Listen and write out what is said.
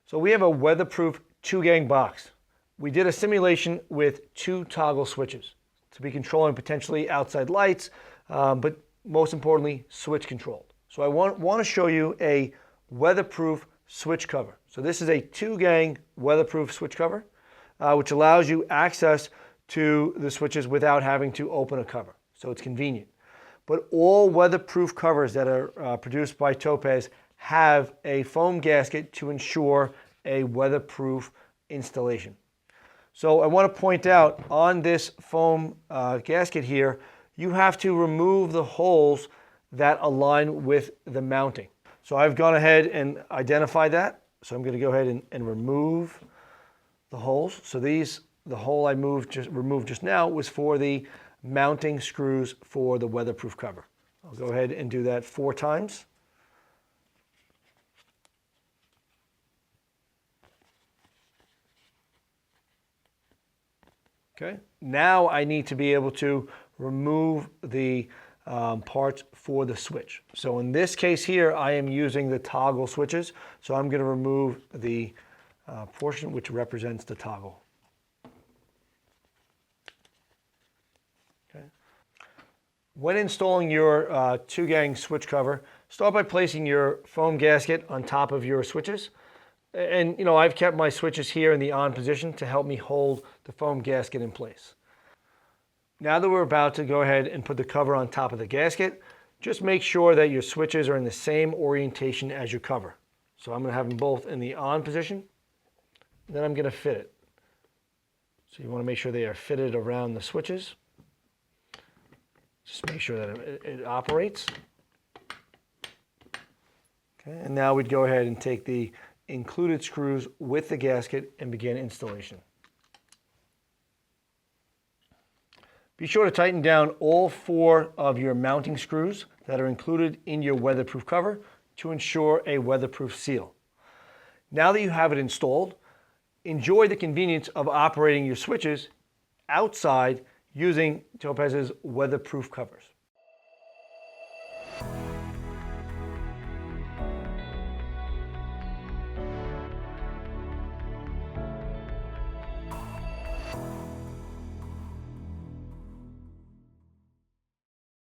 So we have a weatherproof 2-gang box. We did a simulation with 2 toggle switches to be controlling potentially outside lights, but most importantly, switch controlled. So I want to show you a weatherproof switch cover. So this is a 2-gang weatherproof switch cover, which allows you access to the switches without having to open a cover. So it's convenient. But all weatherproof covers that are produced by Topaz have a foam gasket to ensure a weatherproof installation. So I want to point out on this foam gasket here, you have to remove the holes that align with the mounting. So I've gone ahead and identified that. So I'm going to go ahead and remove the holes. So the hole I removed just now was for the mounting screws for the weatherproof cover. I'll go ahead and do that 4 times. Okay, now I need to be able to remove the parts for the switch. So in this case here, I am using the toggle switches. So I'm going to remove the portion which represents the toggle. Okay. When installing your 2-gang switch cover, start by placing your foam gasket on top of your switches. And I've kept my switches here in the on position to help me hold the foam gasket in place. Now that we're about to go ahead and put the cover on top of the gasket, just make sure that your switches are in the same orientation as your cover. So I'm going to have them both in the on position, then I'm going to fit it. So you want to make sure they are fitted around the switches. Just make sure that it operates. Okay, and now we'd go ahead and take the included screws with the gasket and begin installation. Be sure to tighten down all 4 of your mounting screws that are included in your weatherproof cover to ensure a weatherproof seal. Now that you have it installed, enjoy the convenience of operating your switches outside using Topaz's weatherproof covers.